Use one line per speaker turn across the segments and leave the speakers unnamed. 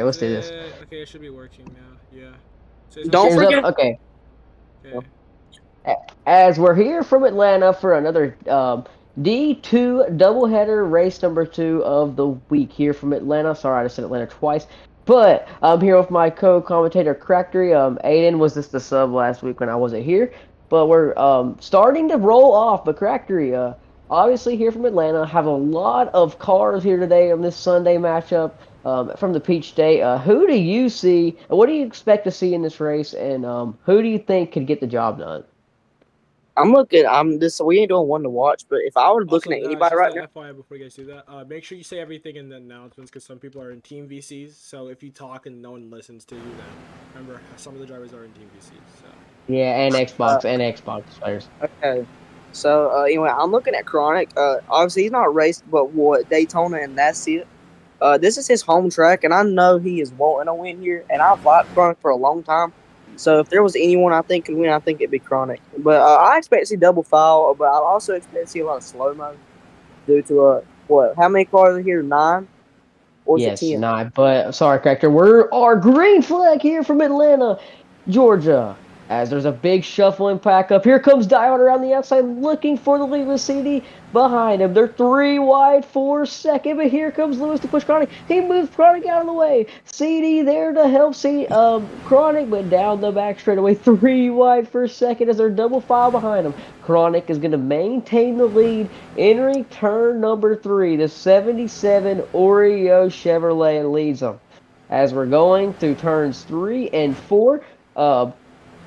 let's do this.
Okay, it should be working now. Yeah. Say something.
Don't
Cheers up.
forget.
Okay.
Okay.
As we're here from Atlanta for another D2 doubleheader race number 2 of the week here from Atlanta. Sorry, I just said Atlanta twice. But I'm here with my co-commentator, Crackery. Aiden was just the sub last week when I wasn't here. But we're starting to roll off. But Crackery, obviously here from Atlanta, have a lot of cars here today on this Sunday matchup from the Peach State. Who do you see? What do you expect to see in this race? And who do you think could get the job done?
I'm looking. I'm this. We ain't doing one to watch, but if I was
Also,
looking at
just
anybody
a
right now,
FYI before you guys do that, make sure you say everything in the announcements because some people are in team VCs. So if you talk and no one listens to you, then remember some of the drivers are in team VCs. So
Yeah, and
uh,
Xbox players.
okay. So anyway, I'm looking at Chronic. Obviously he's not raced, but what Daytona, and that's it. This is his home track, and I know he is wanting a win here. And I've liked Chronic for a long time. So if there was anyone I think could win, I think it'd be Chronic. But I expect to see double foul, but I also expect to see a lot of slow mo due to what? How many cars are here? 9, or is it
Yes,
10?
not. But sorry, Cracker. We're our green flag here from Atlanta, Georgia. As there's a big shuffling pack up. Here comes Diode around the outside looking for the lead with CD behind him. They're 3 wide for second, but here comes Lewis to push Chronic. He moves Chronic out of the way. CD there to help see Chronic, but down the back straightaway. 3 wide for second as they're double file behind him. Chronic is going to maintain the lead. Entering turn number 3, the 77 Oreo Chevrolet leads them. As we're going through turns 3 and 4,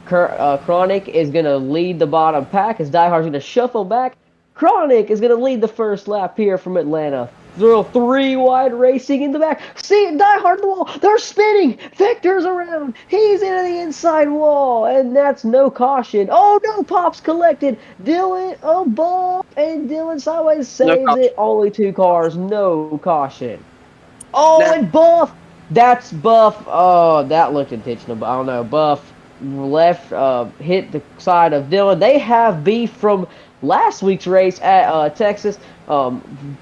Chronic is going to lead the bottom pack as Die Hard's going to shuffle back. Chronic is going to lead the first lap here from Atlanta. Throw 3 wide racing in the back. See, Die Hard the wall. They're spinning. Victor's around. He's into the inside wall, and that's no caution. Oh no, Pop's collected. Dylan above, and Dylan sideways
No
saves
caution.
it. Only 2 cars, no caution. Oh,
Now,
and Buff. That's Buff. Oh, that looked intentional, but I don't know. Buff left, hit the side of Dylan. They have beef from last week's race at Texas.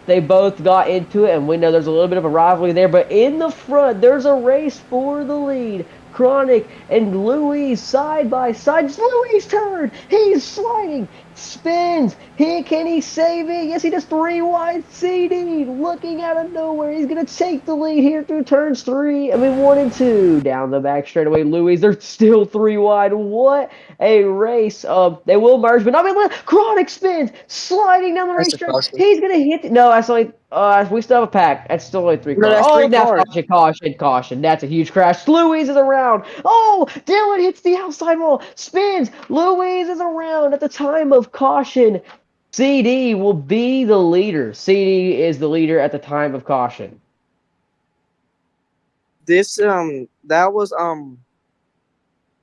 They both got into it, and we know there's a little bit of a rivalry there. But in the front, there's a race for the lead. Chronic and Louise side by side. It's Louise' turn. He's sliding, spins. Can he save it? Yes, he does. 3 wide. CD looking out of nowhere. He's gonna take the lead here through turns 1 and 2. Down the back straightaway, Louise. They're still 3 wide. What a race! They will merge, but not be. Chronic spins, sliding down the
that's a
racetrack.
caution.
He's gonna hit. No, that's only. We still have a pack. That's still only 3
No,
cars.
that's
Oh,
3
that's
cars.
caution, caution, caution. That's a huge crash. Louise is around. Oh, Dylan hits the outside wall. Spins. Louise is around at the time of caution. CD will be the leader. CD is the leader at the time of caution.
This that was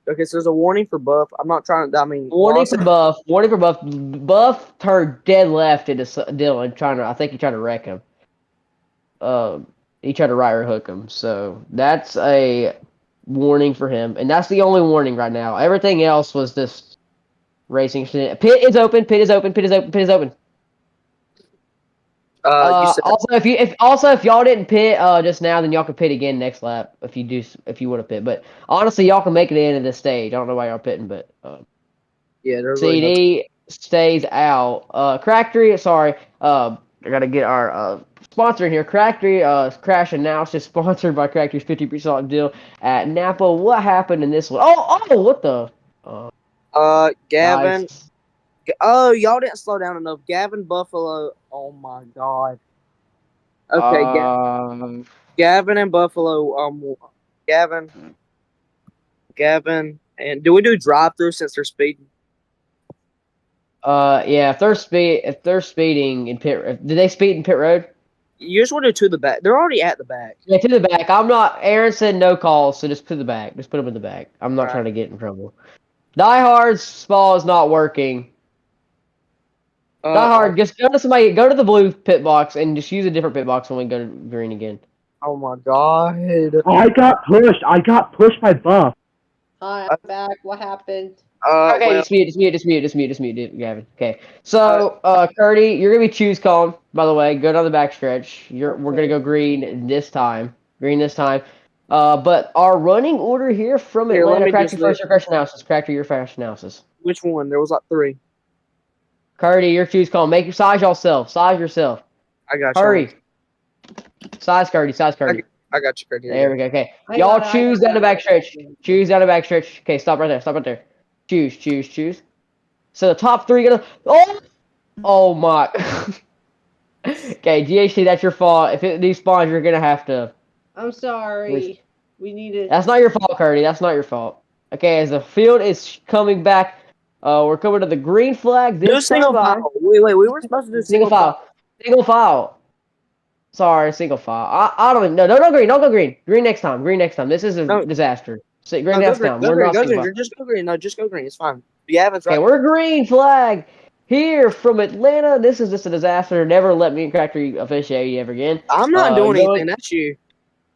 okay. So there's a warning for Buff. I'm not trying to. I mean,
Warning for Buff. Warning for Buff. Buff turned dead left into Dylan. I think he tried to wreck him. He tried to right rear hook him. So that's a warning for him, and that's the only warning right now. Everything else was just racing. Pit is open. Pit is open. Pit is open. Pit is open.
you said
Also if y'all didn't pit just now, then y'all can pit again next lap if you want to pit. But honestly, y'all can make it to the end of this stage. I don't know why y'all pitting, but
yeah. There's really no.
CD stays out. Crackery, sorry. I gotta get our sponsor in here. Crackery crashing now. It's just sponsored by Crackery's 50% deal at Napa. What happened in this one? Oh, what the?
Gavin.
Guys.
Oh, y'all didn't slow down enough. Gavin Buffalo. Oh my God. Okay, Gavin and Buffalo. Gavin, and do we do drive through since they're speeding?
Yeah. If they're speeding in did they speed in pit road?
You just want to do to the back. They're already at the back.
Yeah, to the back. I'm not. Aaron said no calls, so just to the back. Just put them in the back. I'm not
Right.
trying to get in trouble. Die Hard's ball is not working. Die Hard, just go to the blue pit box and just use a different pit box when we go to green again.
Oh my God.
I got pushed. I got pushed by Buff.
Hi, I'm back. What happened?
Okay,
Well,
just mute it, Gavin. Okay, so Curdy, you're gonna be choose calling. By the way, go down the backstretch. We're gonna go green this time. Green this time. But our running order here from
Here, let
Atlanta,
me
Cracker
just
first
look.
or Crash analysis. Cracker, your first analysis.
Which one? There was like 3.
Cardi, your choose call. Make your size yourself. Size yourself.
I got you.
Hurry. Size Cardi. Size Cardi.
I got you, Kurt. Here
There
you
we go. Okay.
I
Y'all
got it, I
choose
got
down the
it.
back stretch. Choose down the back stretch. Okay, stop right there. Stop right there. Choose, choose, choose. So the top 3 gonna. Oh my. Okay, GHT, that's your fault. If it despawns, you're gonna have to.
I'm sorry. We needed.
That's not your fault, Cardi. That's not your fault. Okay, as the field is coming back, we're coming to the green flag
Do
this
single
time.
file. Wait, we were supposed to do
Single file. Single file. Sorry, single file. I don't even. No, no, no green. Don't go green. Green next time. Green next time. This is a
No,
disaster. Green
no,
next time.
go
We're
green,
not
go
single
green.
file.
Just go green. No, just go green. It's fine. Gavin's
Okay,
right.
we're green flag here from Atlanta. This is just a disaster. Never let me and Cracker officiate ever again.
I'm not doing
Going.
anything. That's you.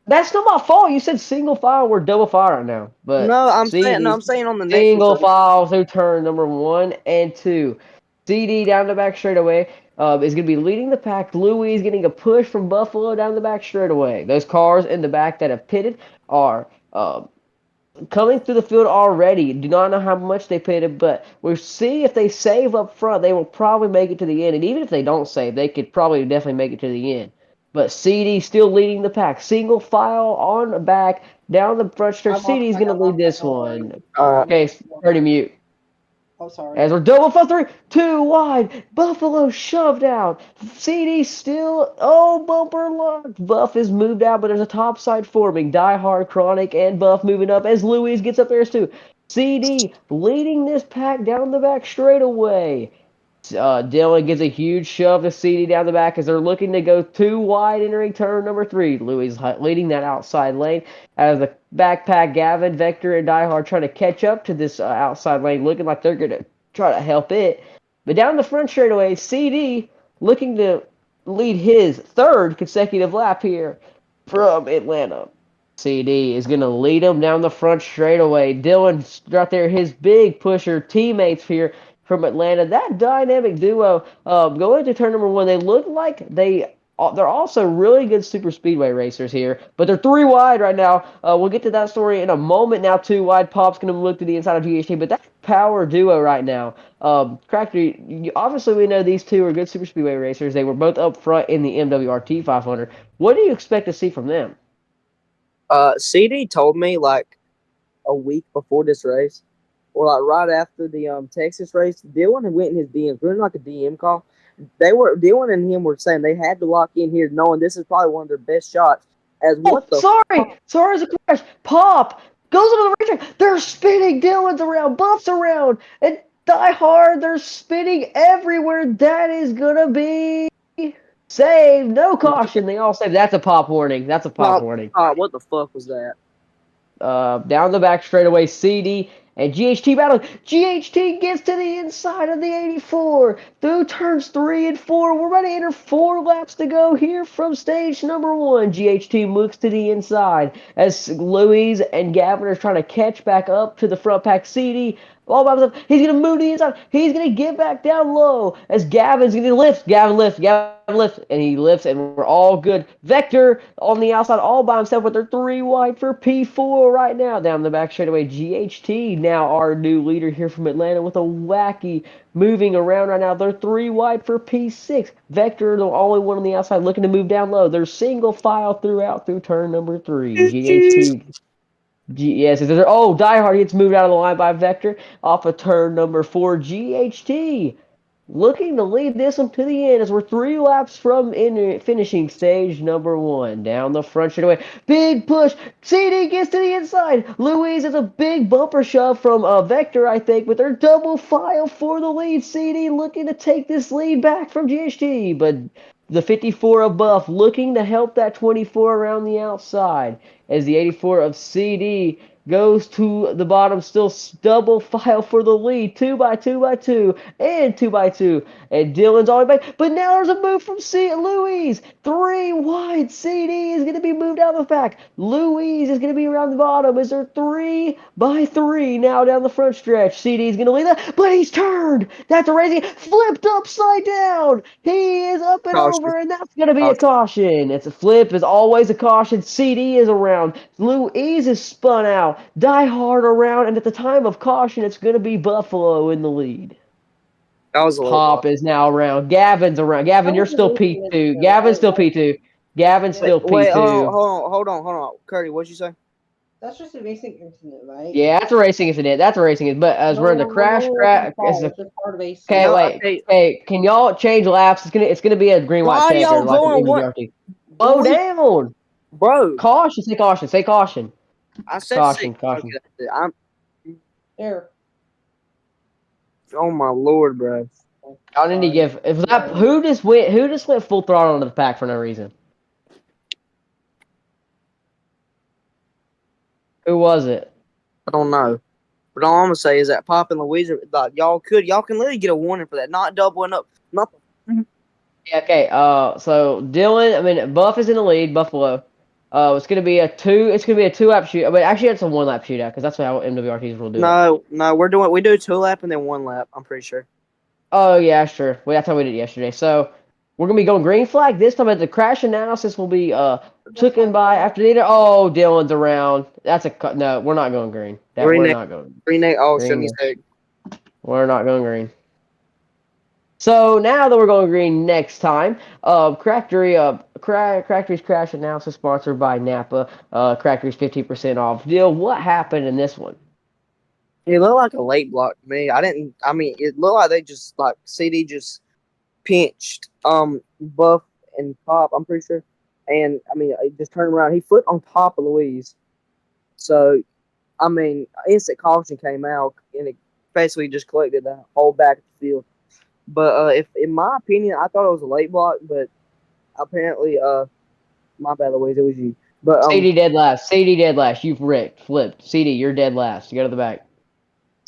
That's not my fault. You said single file. We're double file right now. But
No, I'm saying. No,
CD
I'm saying on the next
single
one.
file through turn number 1 and 2. CD down the back straightaway is going to be leading the pack. Louis is getting a push from Buffalo down the back straightaway. Those cars in the back that have pitted are coming through the field already. Do not know how much they pitted, but we'll see if they save up front. They will probably make it to the end. And even if they don't save, they could probably definitely make it to the end. But CD still leading the pack. Single file on the back, down the front stretch. CD is going to lead this one. Okay, 30 mute.
Oh, sorry.
As we're double for 3, 2 wide. Buffalo shoved out. CD still. Oh, bumper locked. Buff is moved out, but there's a top side forming. Die Hard, Chronic, and Buff moving up as Louise gets up there too. CD leading this pack down the back straightaway. Dylan gives a huge shove to CD down the back as they're looking to go 2 wide entering turn number 3. Louis leading that outside lane as the backpack Gavin, Vector, and Diehard trying to catch up to this outside lane, looking like they're going to try to help it. But down the front straightaway, CD looking to lead his 3rd consecutive lap here from Atlanta. CD is going to lead him down the front straightaway. Dylan's right there, his big pusher teammates here from Atlanta. That dynamic duo going to turn number 1, they look like they're also really good super speedway racers here, but they're 3 wide right now. We'll get to that story in a moment. Now 2 wide. Pop's going to look to the inside of GHT, but that power duo right now. Cracker, obviously we know these two are good super speedway racers. They were both up front in the MWRT 500. What do you expect to see from them?
CD told me like a week before this race, or like right after the Texas race. Dylan had went in his DMs, doing like a DM call. Dylan and him were saying they had to lock in here, knowing this is probably one of their best shots.
Sorry, it's a crash. Pop goes into the racetrack. They're spinning. Dylan's around, Buff's around, and Die Hard. They're spinning everywhere. That is gonna be saved. No caution. They all saved. That's a pop warning. That's a pop warning.
What the fuck was that?
Down the back straightaway, CD and GHT battle. GHT gets to the inside of the 84 through turns 3 and 4. We're about to enter 4 laps to go here from stage number 1. GHT looks to the inside as Louise and Gavin are trying to catch back up to the front pack. CD all by himself. He's going to move to the inside. He's going to get back down low as Gavin's going to lift. Gavin lifts, and he lifts, and we're all good. Vector on the outside all by himself, but they're 3 wide for P4 right now. Down the back straightaway, GHT, now our new leader here from Atlanta with a wacky moving around right now. They're 3 wide for P6. Vector, the only one on the outside looking to move down low. They're single file through turn number 3. GHT. Yes, Die Hard gets moved out of the line by Vector off of turn number 4. GHT looking to lead this one to the end as we're 3 laps from finishing stage number 1. Down the front straightaway, big push. CD gets to the inside. Louise is a big bumper shove from Vector, I think, but they're double file for the lead. CD looking to take this lead back from GHT, but the 54 of Buff looking to help that 24 around the outside as the 84 of CD goes to the bottom, still double file for the lead. 2 by 2 by 2 and 2 by 2. And Dylan's all the way back. But now there's a move from Louise. 3 wide. CD is going to be moved out of the pack. Louise is going to be around the bottom. Is there 3 by 3 now down the front stretch? CD is going to lead that, but he's turned. That's a racing. Flipped upside down. He is up and
Caution.
over, and that's going to be a
Caution.
caution. It's a flip. Is always a caution. CD is around. Louise is spun out. Die Hard around, and at the time of caution, it's going to be Buffalo in the lead.
That was a late
Pop
block.
is now around. Gavin's around. Gavin,
That
you're
was a
still
racing
P2.
incident.
Gavin's still P2. Gavin's still
Wait,
P2.
hold on. Curdy, what'd you say?
That's just a racing incident, right?
Yeah, that's a racing incident. That's a racing incident. But as we're in the crash,
It's just part of AC.
okay,
No,
wait.
okay.
Hey, can y'all change laps? It's gonna be a green white
Why
checker
y'all
like
going
in
what?
MWRT. Slow
Boy.
down.
Bro,
Caution. Say caution. Say caution.
I said
Caution.
six.
Caution.
Okay, I'm.
There.
Oh my lord, bro.
I need to give. If that who just went full throttle into the pack for no reason. Who was it?
I don't know. But all I'm gonna say is that Pop and Louise, like, y'all can literally get a warning for that, not doubling up, nothing.
Yeah, okay. So Dylan, I mean Buff is in the lead. Buffalo. It's gonna be a 2-lap shoot. But actually, it's a 1-lap shootout because that's how MWRTs will do it.
No, we do 2 lap and then 1 lap. I'm pretty sure.
Oh yeah, sure. Well, that's how we did it yesterday. So we're gonna be going green flag this time. But the crash analysis will be taken by after the. Oh, Dylan's around. That's a no. We're not going green.
Green
We're
egg.
not going.
Green egg. Oh,
Green
shouldn't he
egg.
say?
We're not going green. So now that we're going green next time, Crackery's crash analysis sponsored by Napa. Crackery's 15% off deal. What happened in this one?
It looked like a late block to me. I mean, it looked like they just like CD just pinched Buff and Pop. I'm pretty sure, and I mean, it just turned around. He flipped on top of Louise. So, I mean, instant caution came out, and it basically just collected the whole back of the field. But if in my opinion, I thought it was a late block, but apparently, my bad, Louise, it was you. But
CD dead last. CD dead last. You've flipped. CD, you're dead last. You go to the back.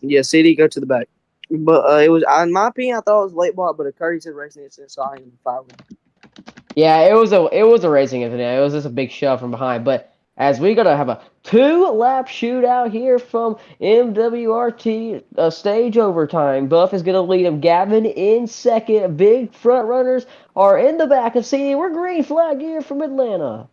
yeah, CD go to the back. But it was, in my opinion, I thought it was a late block, but Curry said racing incident, so I ain't fighting.
Yeah, it was a racing incident. It was just a big shove from behind. But as we gotta have a 2-lap shootout here from MWRT, stage overtime. Buff is gonna lead him. Gavin in second. Big front runners are in the back of CD. We're green flag here from Atlanta.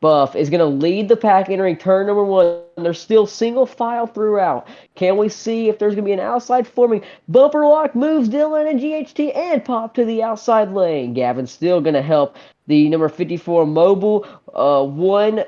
Buff is going to lead the pack entering turn number 1. There's still single file throughout. Can we see if there's going to be an outside forming? Bumper lock moves Dylan and GHT and Pop to the outside lane. Gavin's still going to help the number 54 Mobile 1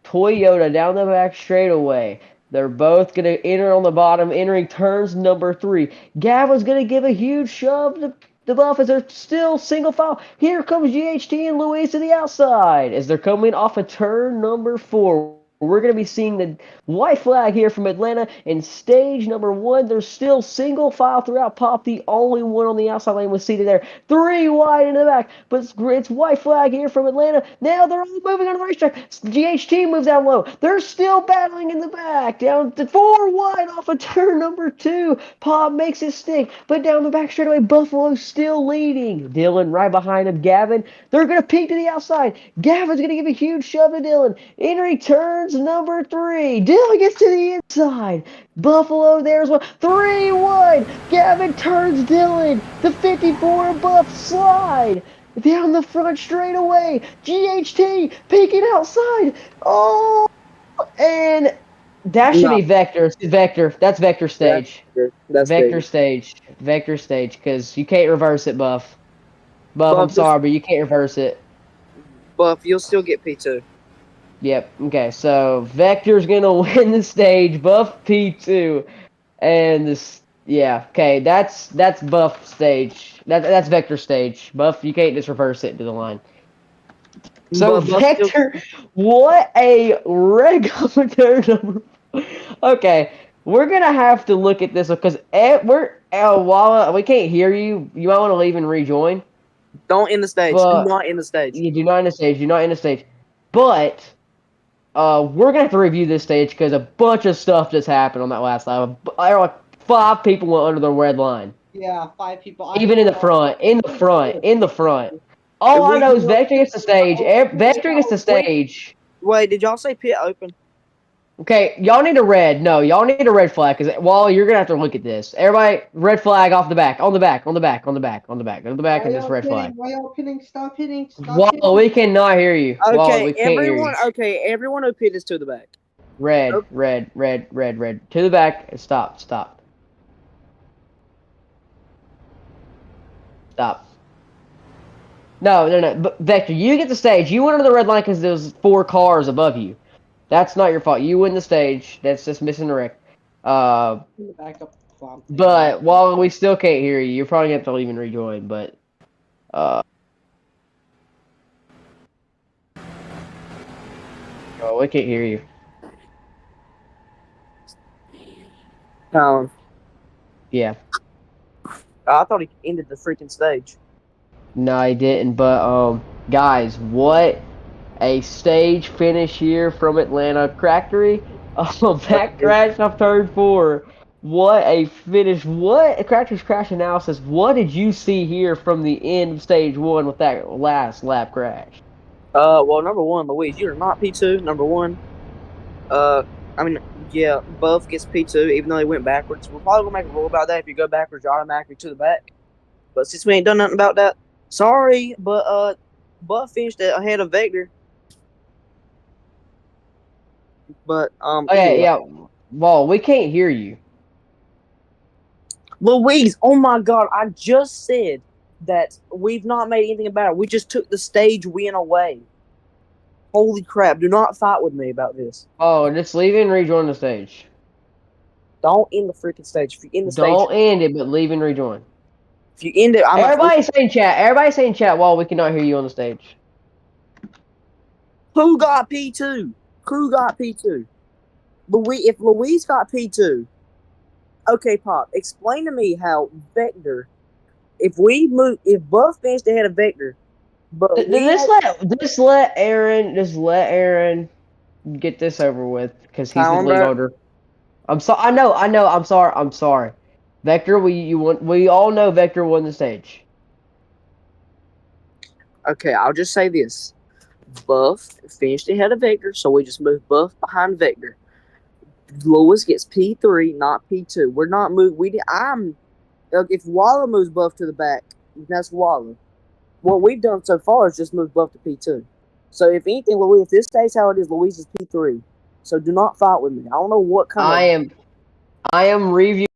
Toyota down the back straightaway. They're both going to enter on the bottom, entering turns number 3. Gavin's going to give a huge shove to the Buff as they're still single file. Here comes GHT and Louise to the outside as they're coming off of turn number 4. We're going to be seeing the white flag here from Atlanta in stage number 1. There's still single file throughout. Pop, the only one on the outside lane, was seated there. 3 wide in the back, but it's white flag here from Atlanta. Now they're all moving on the racetrack. GHT moves down low. They're still battling in the back. Down to 4 wide off of turn number 2. Pop makes it stick, but down the back straightaway, Buffalo's still leading. Dylan right behind him. Gavin, they're going to peek to the outside. Gavin's going to give a huge shove to Dylan. Entering turns number 3. Dylan gets to the inside. Buffalo there's one. 3 wide. Gavin turns Dylan. The 54 Buff slide down the front straightaway. GHT peeking outside. Oh, and that should be Vector. It's Vector. That's Vector stage.
That's
Vector
big.
stage. Vector stage, because you can't reverse it, Buff. Buff, I'm
Buff,
sorry, but you can't reverse it.
Buff, you'll still get P2.
Yep. Okay. So Vector's gonna win the stage. Buff P2, and this. Yeah. Okay. That's Buff stage. That's Vector stage. Buff, you can't just reverse it to the line. So
Buff
Vector, what a regular number. Okay, we're gonna have to look at this because while we can't hear you, you might want to leave and rejoin.
Don't end the stage.
But
Do not end the stage.
you do not end the stage. Do not end the stage. But we're gonna have to review this stage because a bunch of stuff just happened on that last lap. Like 5 people went under the red line.
Yeah, 5 people.
Even in the front, in the front. All I know is Vector gets the stage. Vector gets the stage.
Wait, did y'all say pit open?
Okay, y'all need a red. No, y'all need a red flag because Wally, you're gonna have to look at this. Everybody, red flag off the back, on the back, on the back, on the back, on the back, on the back,
Why
and just
y'all
red
hitting?
flag.
Why y'all hitting? Stop hitting! Stop
Wally,
hitting!
we cannot hear you. Wally,
Okay,
we can't hear you.
everyone who pit is to the back.
Red,
Nope.
red, red, red, red. To the back. Stop, stop, stop. No, no, no. But Vector, you get the stage. You went under the red line because there was 4 cars above you. That's not your fault. You win the stage. That's just missing the wreck.
In the backup clump.
But while we still can't hear you, you're probably gonna have to leave and rejoin. But oh, we can't hear you. Yeah,
I thought he ended the freaking stage.
no, I didn't. But guys, what a stage finish here from Atlanta Crackery. That crash off turn 4. What a finish! What a Cracker's crash analysis. What did you see here from the end of stage 1 with that last lap crash?
Well, number one, Louise, you're not P2. Number one, uh, I mean, yeah, Buff gets P2 even though he went backwards. We're probably gonna make a rule about that. If you go backwards, you're automatically to the back. But since we ain't done nothing about that, sorry, but Buff finished ahead of Vector. But
Okay,
anyway,
yeah. Well, we can't hear you.
Louise, oh my God, I just said that we've not made anything about it. We just took the stage win away. Holy crap! Do not fight with me about this.
Oh, just leave and rejoin the stage.
Don't end the freaking stage. If you end the stage,
Don't end it, but leave and rejoin.
if you end it, I'm a freak.
Everybody saying chat. Everybody saying chat while we cannot hear you on the stage.
Who got P2? Who got P2? Louise, if Louise got P2, okay, Pop, explain to me how Vector, if Buff finished ahead of Vector, but we
Just let Aaron get this over with because he's the lead
calendar.
order. I'm sorry. I know. I'm sorry. Vector, we all know Vector won the stage.
Okay, I'll just say this. Buff finished ahead of Vector, so we just moved Buff behind Vector. Lewis gets P3, not P2. We're not moving. If Walla moves Buff to the back, that's Walla. What we've done so far is just move Buff to P2. So if anything, Louise, if this stays how it is, Louise is P3. So do not fight with me. I don't know what kind of
I am reviewing.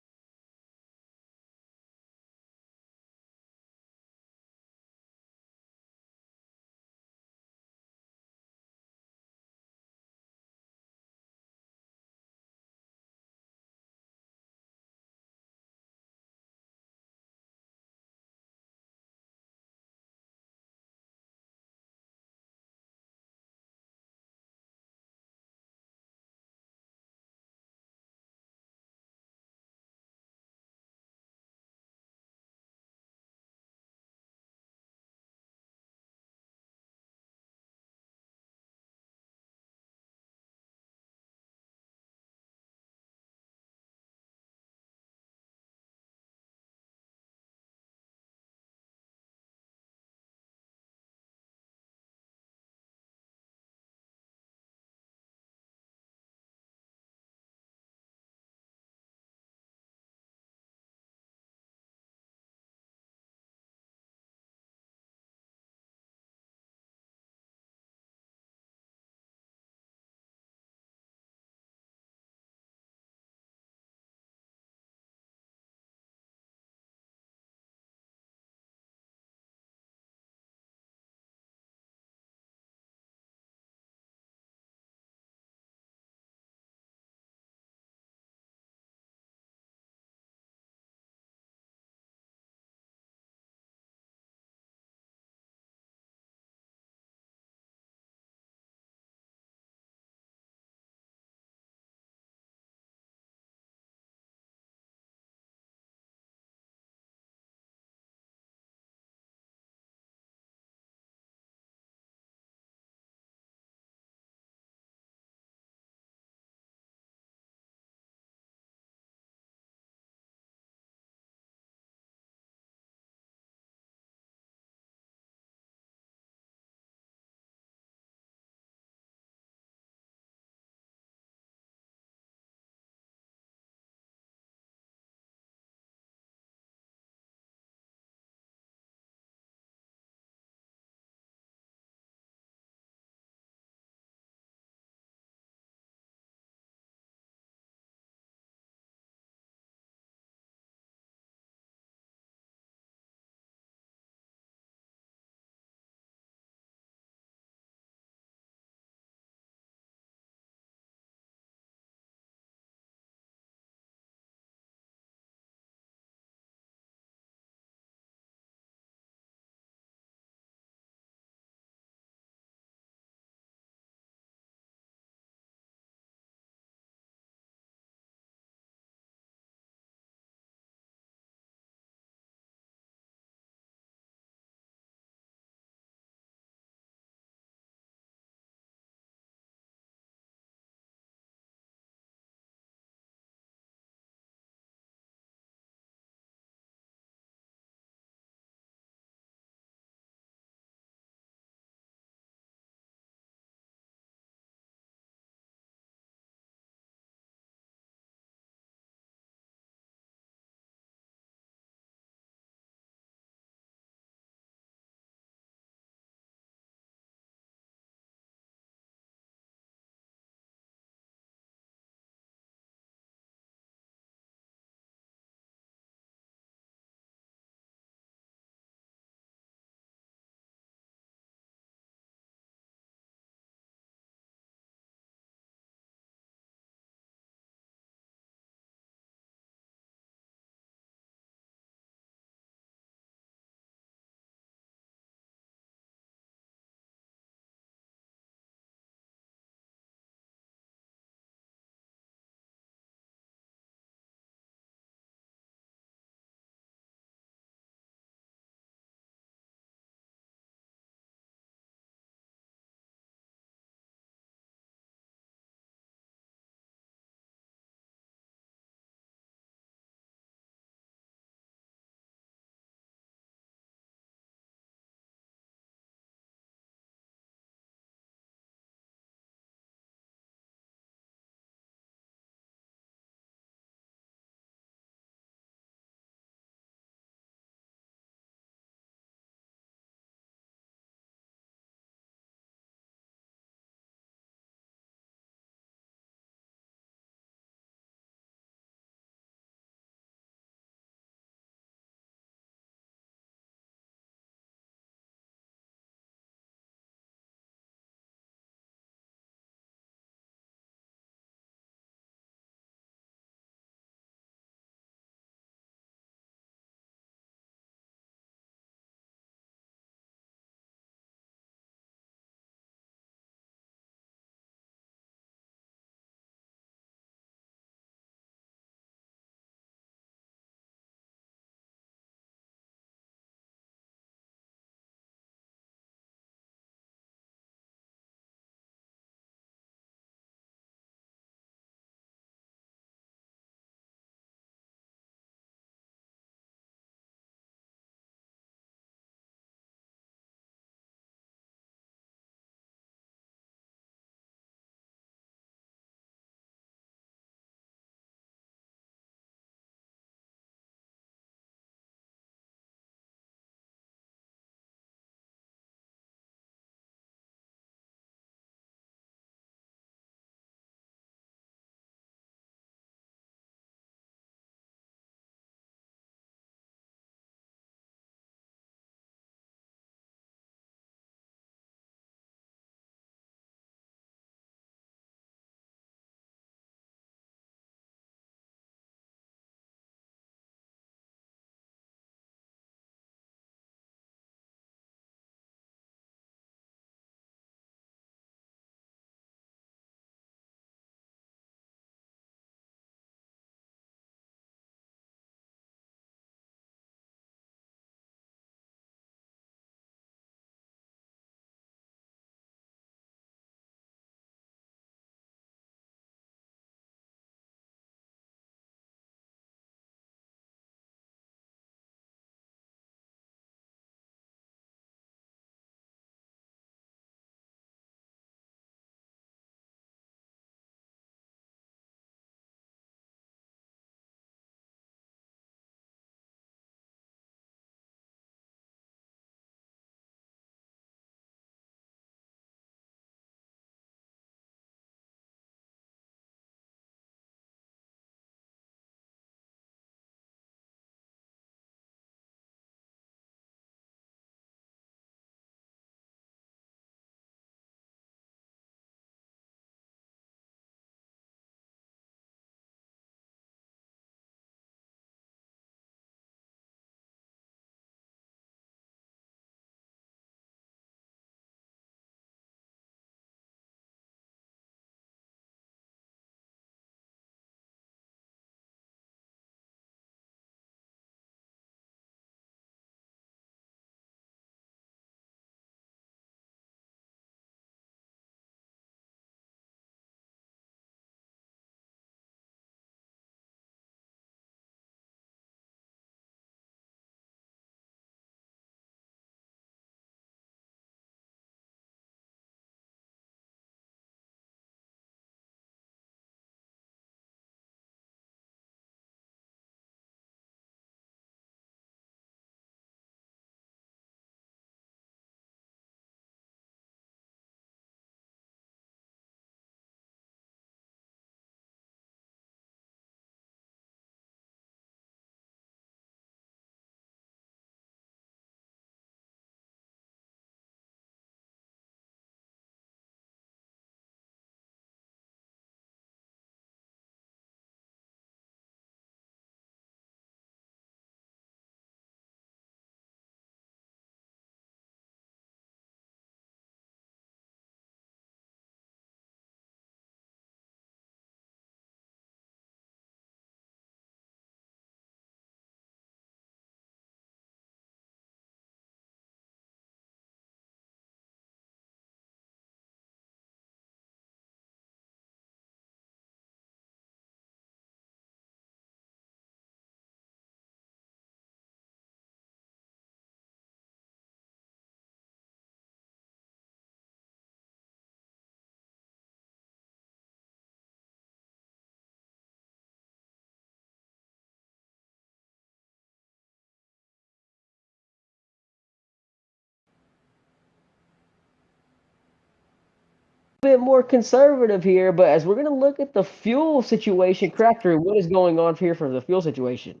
bit more conservative here, but as we're going to look at the fuel situation, Cracker, what is going on here for the fuel situation?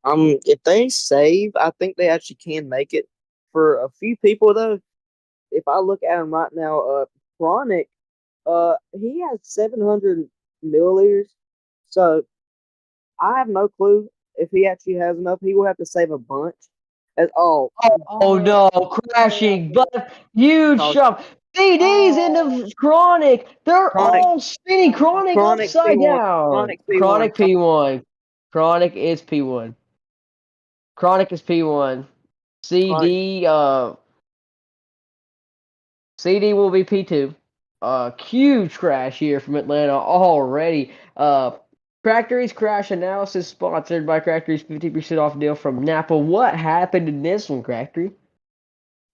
If they save, I think they actually can make it. For a few people though, if I look at him right now, Chronic, he has 700 milliliters. So I have no clue if he actually has enough. He will have to save a bunch. As
Oh no, crashing, but huge
Oh.
shove. CD's in the Chronic. They're
Chronic,
all spinning. Chronic
Chronic
upside
P1,
down.
Chronic P1.
Chronic P1. Chronic is P1. Chronic is P1.
Chronic.
CD will be P2. Huge crash here from Atlanta already. Crackery's crash analysis sponsored by Crackery's 50% off deal from Napa. What happened in this one, Crackery?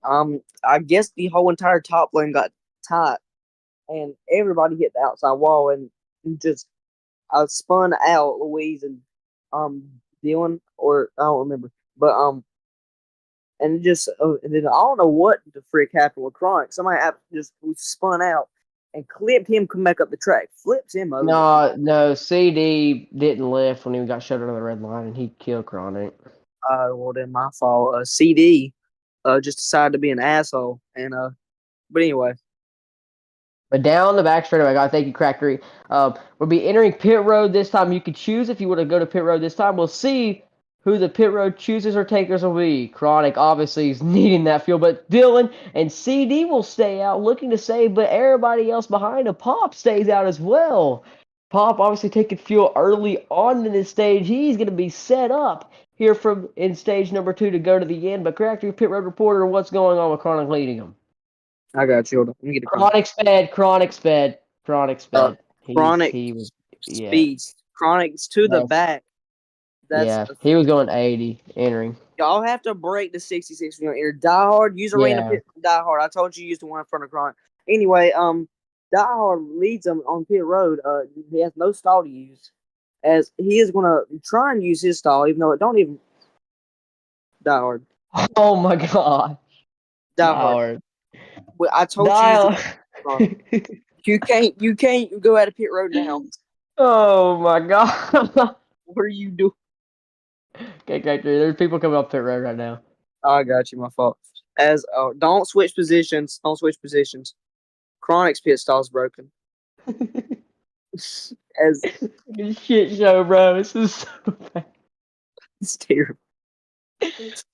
I guess the whole entire top lane got tight, and everybody hit the outside wall, and just I spun out Louise and Dylan, or I don't remember, but and just and then I don't know what the frick happened with Chronic. Somebody just spun out and clipped him, come back up the track, flips him over.
No, CD didn't lift when he got shut under the red line, and he killed Chronic.
Well then my fault. CD, just decided to be an asshole, and but anyway.
But down the back straightaway, I gotta thank you, Crackery. We'll be entering pit road this time. You can choose if you want to go to pit road this time. We'll see who the pit road choosers or takers will be. Chronic obviously is needing that fuel, but Dylan and CD will stay out looking to save, but everybody else behind him, Pop stays out as well. Pop obviously taking fuel early on in this stage. He's going to be set up here from in stage number 2 to go to the end. But Crackery, pit road reporter, what's going on with Chronic leading him?
I got you. Let me get the
Chronic sped.
Chronic
He was
speeds. Chronic's to the back.
He was going 80 entering.
Y'all have to break the 66 when you're Die Hard. Use arena pit Die Hard. I told you use the one in front of Chronic. Anyway, Die Hard leads him on pit road. He has no stall to use, as he is gonna try and use his stall, even though it don't even Die Hard.
Oh my god.
Die Hard. Well, I told you. You can't go out of pit road now.
Oh my god.
What are you doing?
Okay, there's people coming up pit road right now.
I got you. My fault. Don't switch positions. Don't switch positions. Chronic's pit stall's broken. As
shit show, bro. This is so bad.
It's terrible.
This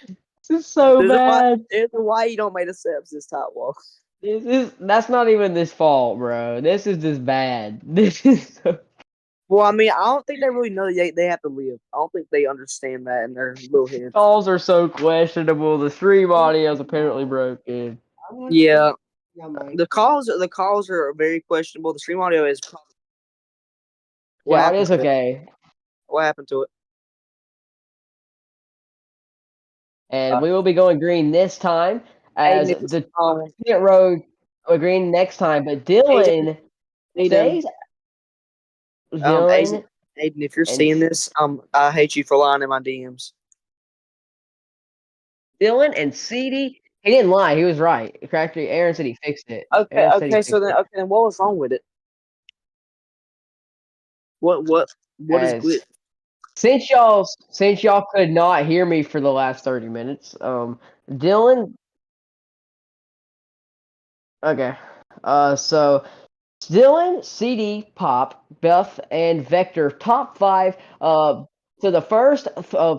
is so bad.
There's why you don't make the steps this top wall.
That's not even this fault, bro. This is just bad. This is so.
Well, I mean, I don't think they really know they have to live. I don't think they understand that in their little head.
Calls are so questionable. The stream audio is apparently broken.
Yeah, the calls are very questionable. The stream audio is.
Yeah, it is okay.
What happened to it?
And we will be going green this time as the pit road green next time. But Dylan stays.
Aiden, if you're seeing this, I hate you for lying in my DMs.
Dylan and CD, he didn't lie. He was right. Actually, Aaron said he fixed it.
Okay. So then what was wrong with it? What is glitch?
Since y'all could not hear me for the last 30 minutes, Dylan. Okay. So Dylan, CD, Pop, Beth, and Vector, top 5. So the first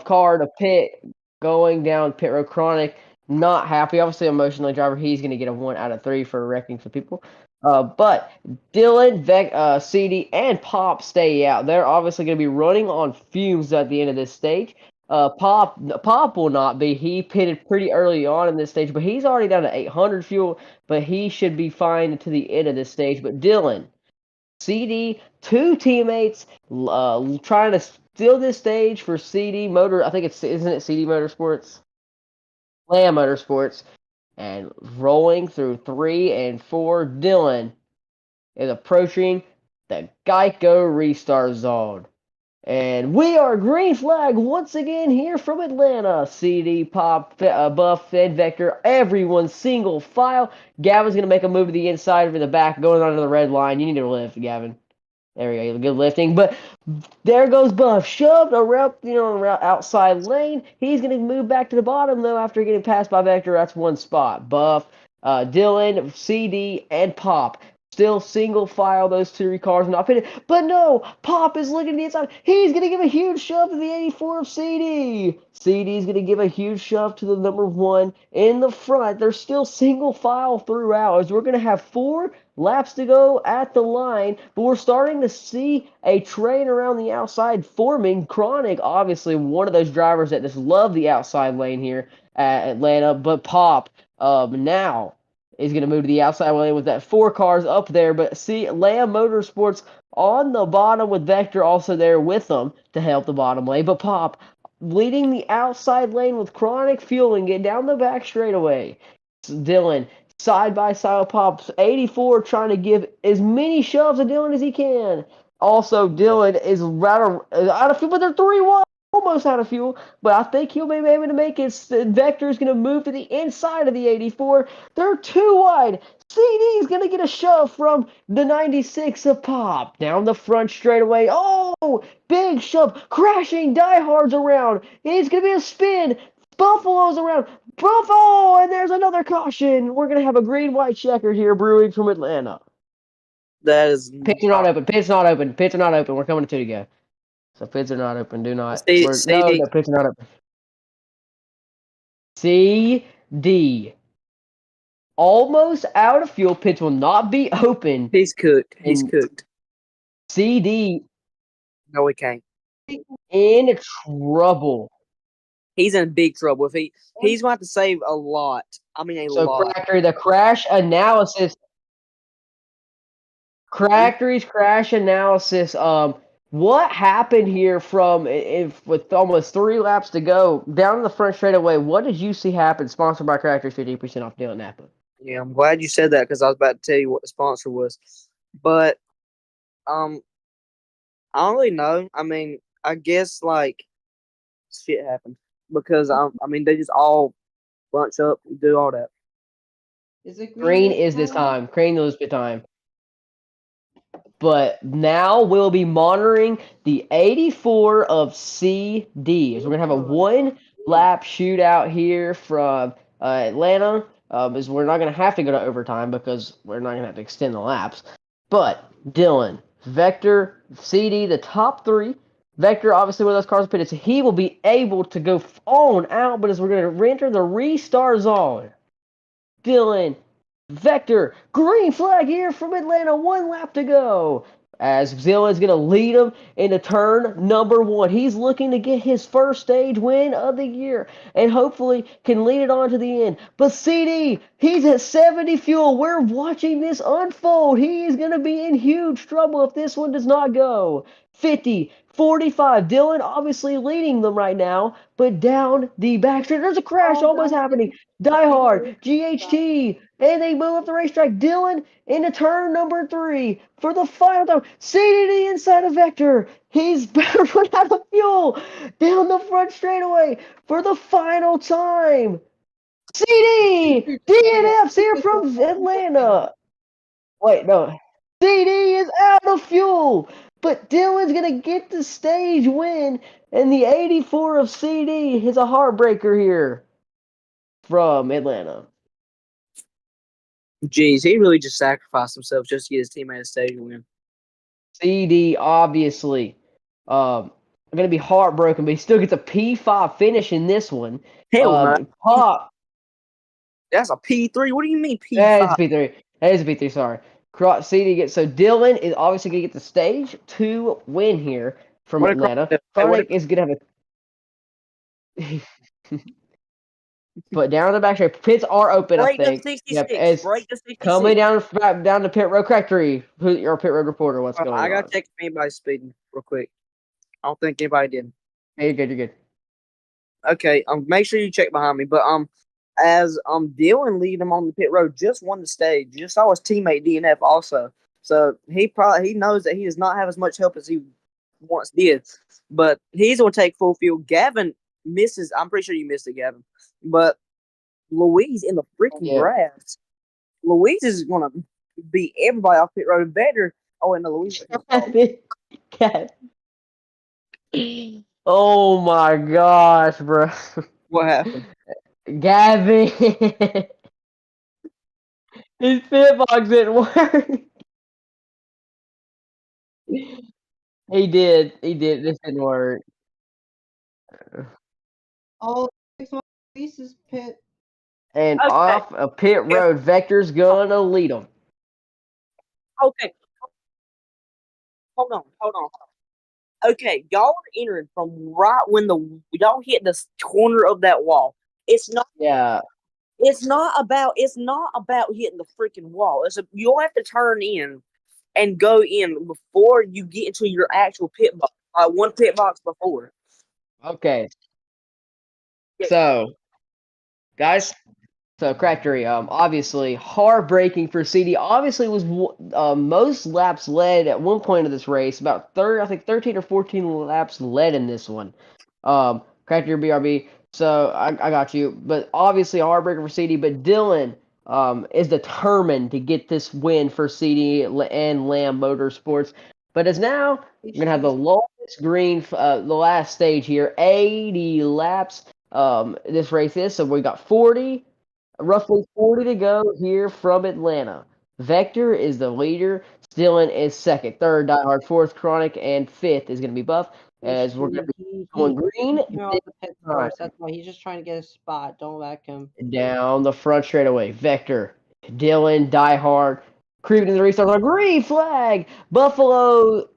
car to pit going down pit road. Chronic, not happy. Obviously, emotionally driver, he's going to get a 1 out of 3 for wrecking some people. But Dylan, CD, and Pop stay out. They're obviously going to be running on fumes at the end of this stage. Pop will not be. He pitted pretty early on in this stage, but he's already down to 800 fuel. But he should be fine to the end of this stage. But Dylan, CD, 2 teammates trying to steal this stage for CD Motor. I think isn't it CD Motorsports? Lamb Motorsports. And rolling through 3 and 4, Dylan is approaching the Geico restart zone. And we are green flag once again here from Atlanta. CD, Pop, Buff, Fed, Vector, everyone single file. Gavin's going to make a move to the inside or the back, going onto the red line. You need to lift, Gavin. There we go. Good lifting. But there goes Buff. Shoved around, outside lane. He's going to move back to the bottom, though, after getting passed by Vector. That's one spot. Buff, Dylan, CD, and Pop. Still single file, those two cars not pitted. But no, Pop is looking to the inside. He's going to give a huge shove to the 84 of CD. CD's going to give a huge shove to the number 1 in the front. They're still single file throughout, as we're going to have 4 laps to go at the line, but we're starting to see a train around the outside forming. Chronic, obviously, one of those drivers that just love the outside lane here at Atlanta, but Pop now is going to move to the outside lane with that 4 cars up there. But see, Lamb Motorsports on the bottom with Vector also there with them to help the bottom lane. But Pop leading the outside lane with Chronic fueling, get down the back straightaway. Dylan side by side with Pop's 84 trying to give as many shoves to Dylan as he can. Also, Dylan is out of fuel, but they're 3-1. Almost out of fuel, but I think he'll be able to make it. Vector is going to move to the inside of the 84. They're too wide. CD is going to get a shove from the 96 of Pop. Down the front straightaway. Oh, big shove. Crashing diehards around. It's going to be a spin. Buffalo's around. Buffalo! And there's another caution. We're going to have a green-white checker here brewing from Atlanta.
That is
Pits are not open. Pits not open. Pits are not open. We're coming to 2 to go. So pits are not open. Do not.
CD.
No, pits are not open. CD. Almost out of fuel. Pits will not be open.
He's cooked. He's cooked.
CD.
No, he can't.
In trouble.
He's in big trouble. If he's going to have to save a lot. I mean, a lot.
So, the crash analysis. Crackery's crash analysis. What happened here with almost 3 laps to go down the front straightaway? What did you see happen? Sponsored by Cracker's 50% off Dylan Napa.
Yeah, I'm glad you said that because I was about to tell you what the sponsor was. But I don't really know. I mean, I guess like shit happened because I mean they just all bunch up and do all that.
Is it
Green is this time. Green lose bit time. But now we'll be monitoring the 84 of CD. So we're going to have a 1-lap shootout here from Atlanta. As we're not going to have to go to overtime because we're not going to have to extend the laps. But Dylan, Vector, CD, the top 3. Vector, obviously, one of those cars pitted, so he will be able to go on out. But as we're going to enter the restart zone, Dylan, Vector, green flag here from Atlanta, 1 lap to go. As Dylan's going to lead him into turn number 1. He's looking to get his first stage win of the year and hopefully can lead it on to the end. But CD, he's at 70 fuel. We're watching this unfold. He is going to be in huge trouble if this one does not go. 50, 45. Dylan obviously leading them right now, but down the back straight. There's a crash almost happening. Die Hard, GHT, and they move up the racetrack. Dylan into turn number 3 for the final time. CD inside of Vector. He's better run out of fuel down the front straightaway for the final time. CD! DNF's here from Atlanta. Wait, no. CD is out of fuel. But Dylan's going to get the stage win. And the 84 of CD is a heartbreaker here from Atlanta.
Jeez, he really just sacrificed himself just to get his teammate a stage win.
CD, obviously, going to be heartbroken, but he still gets a P5 finish in this one.
Hell no.
Pop.
That's a P3. What do you mean P5?
That is a P3. That is a P3, sorry. CD gets, so Dylan is obviously going to get the stage 2 win here from Atlanta. Chronic is going to have a... But down the back straight, pits are open,
break
I think.
The 66. Break the 66.
Coming down the pit road Crackery. Your pit road reporter, what's going on?
I got to check if anybody's speeding real quick. I don't think anybody did.
Hey, you're good.
Okay, make sure you check behind me. But as Dylan leading him on the pit road, just won the stage. Just saw his teammate DNF also. So he knows that he does not have as much help as he once did. But he's going to take full field. Gavin misses. I'm pretty sure you missed it, Gavin. But Louise in the freaking
Yeah.
grass. Louise is going to beat everybody off pit road. Better. Oh, and the Louise.
Cat. Oh my gosh, bro.
What happened?
Gavin. His fit box didn't work. He did. He did. This didn't work.
Oh, 6 pieces pit.
And
Okay.
off a pit road, Vector's gonna lead him.
Okay. Hold on. Hold on. Okay, y'all are entering from right when y'all hit the corner of that wall. It's not.
Yeah.
It's not about. It's not about hitting the freaking wall. You'll have to turn in and go in before you get into your actual pit box. One pit box before.
Okay.
Yeah.
So, guys. So, Crackery, obviously heartbreaking for CD. Obviously, was most laps led at one point of this race. About I think 13 or 14 laps led in this one. Crackery BRB. So I got you. But obviously, a heartbreaker for CD. But Dylan is determined to get this win for CD and Lamb Motorsports. But as now, we're gonna have the lowest green, the last stage here, 80 laps. This race is so we got 40. Roughly 40 to go here from Atlanta. Vector is the leader. Dylan is second. Third, Die Hard. Fourth, Chronic. And fifth is going to be Buff. As we're going to be going green.
Came out the pit first. That's why he's just trying to get a spot. Don't whack him.
Down the front straightaway. Vector, Dylan, Die Hard. Creeping in the restart on green flag. Buffalo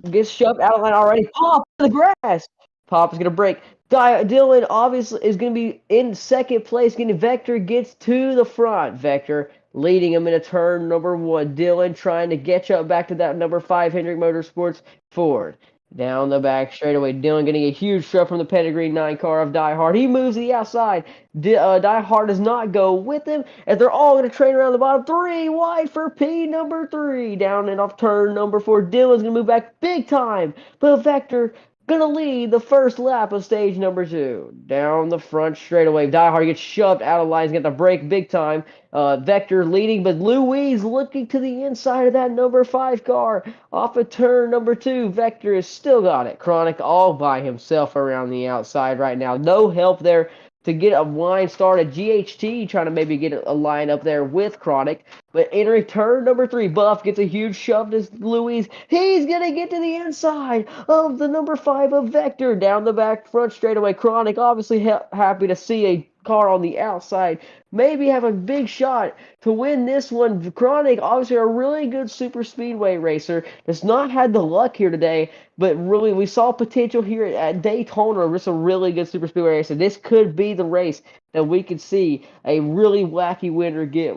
gets shoved out of line already. Pop in the grass. Pop is going to break. Dylan obviously is going to be in second place. Getting Vector gets to the front. Vector leading him in a turn number one. Dylan trying to get you up back to that number 5 Hendrick Motorsports Ford. Down the back straightaway. Dylan getting a huge shove from the Pedigree 9 car of Die Hard. He moves to the outside. Die Hard does not go with him as they're all going to train around the bottom. 3 wide for P number 3. Down and off turn number 4. Dylan's going to move back big time. But Vector gonna lead the first lap of stage number 2. Down the front straightaway. Die Hard gets shoved out of line. He's got the break big time. Vector leading, but Louise looking to the inside of that number 5 car. Off of turn number 2. Vector has still got it. Chronic all by himself around the outside right now. No help there to get a line started. GHT trying to maybe get a line up there with Chronic. But entering turn number 3, Buff gets a huge shove to Louise. He's going to get to the inside of the number 5 of Vector. Down the back front straightaway. Chronic obviously happy to see a car on the outside. Maybe have a big shot to win this one. Chronic, obviously a really good super speedway racer. Does not had the luck here today, but really we saw potential here at Daytona. It's a really good super speedway racer. This could be the race that we could see a really wacky winner get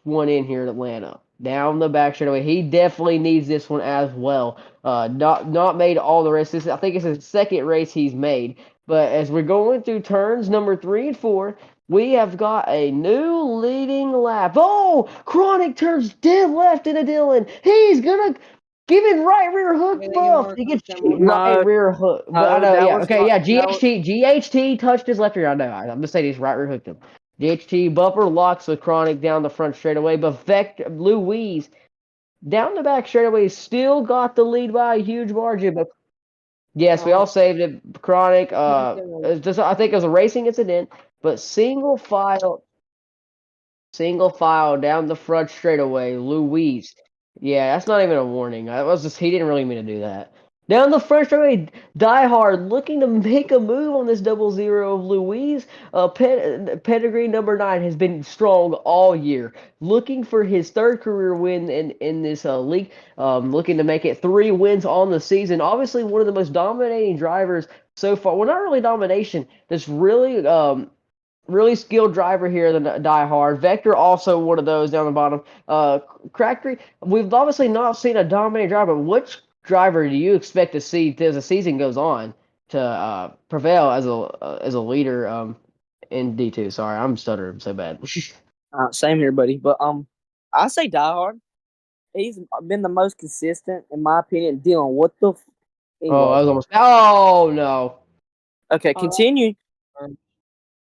one in here in Atlanta. Down the back straightaway. He definitely needs this one as well. Not made all the races. I think it's his second race he's made. But as we're going through turns number 3 and 4, we have got a new leading lap. Oh, Chronic turns dead left into Dylan. He's gonna give him right rear hook Buff. He gets right rear hook. But I know,
that
yeah.
was
Okay,
not-
yeah.
that was-
GHT touched his left rear. I know. I'm just saying he's right rear hooked him. GHT bumper locks with Chronic down the front straightaway, but Vector Louise down the back straightaway still got the lead by a huge margin. But yes, we all saved it. Chronic. It's just I think it was a racing incident, but single file down the front straightaway. Louise. Yeah, that's not even a warning. That was just he didn't really mean to do that. Down the front straightaway, Die Hard looking to make a move on this 0-0 of Louise. Pedigree number 9 has been strong all year, looking for his third career win in this league. Looking to make it 3 wins on the season. Obviously, one of the most dominating drivers so far. Well, not really domination, just really skilled driver here than Die Hard. Vector also one of those down the bottom. Crackery, we've obviously not seen a dominating driver. But which driver do you expect to see as the season goes on to prevail as a leader in D2? Sorry, I'm stuttering so bad.
Same here, buddy. But I say Die Hard. He's been the most consistent, in my opinion. Dylan, what the
Oh, I
Anyway,
was almost. Oh no.
okay, continue.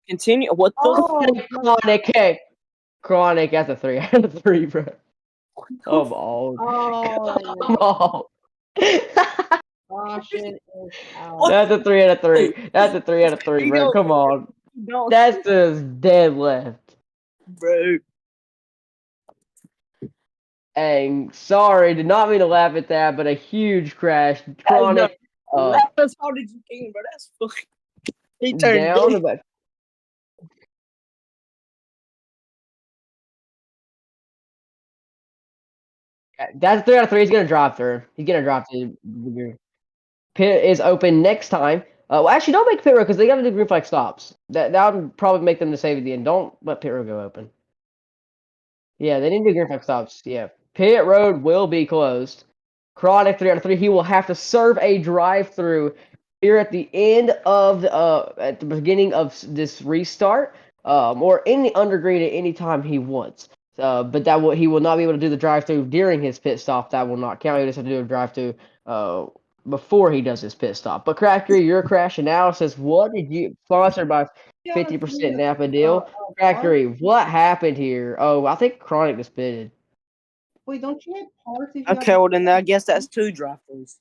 Continue. What the?
Chronic, hey. Chronic at the 3 out of 3, bro. Come on. Come on.
Caution is out.
What?
That's a 3 out of 3. That's a 3 out of 3,
You
bro.
don't.
Come on.
You don't,
That's just dead left.
bro.
And sorry, did not mean to laugh at that, but a huge crash.
Hey, no.
Chronic
That's how did you can, bro? That's fucking. He turned
down
gay.
about. That's a 3 out of 3. He's gonna drop through. He's gonna drop through. Pit is open next time. Well, actually, don't make pit road because they got to do green flag stops. That would probably make them to save at the end. Don't let pit road go open. Yeah, they need to do green flag stops. Yeah, pit road will be closed. Chronic 3 out of 3. He will have to serve a drive-through here at the end of the at the beginning of this restart, or in the undergreen at any time he wants. But he will not be able to do the drive-through during his pit stop. That will not count. He just have to do a drive-through before he does his pit stop. But Crackery, your crash analysis. What did you sponsored by 50% Napa deal? Crackery, what happened here? Oh, I think Chronic just pitted.
Wait, don't you have parts if you
Okay, well then I guess that's 2 drive-throughs.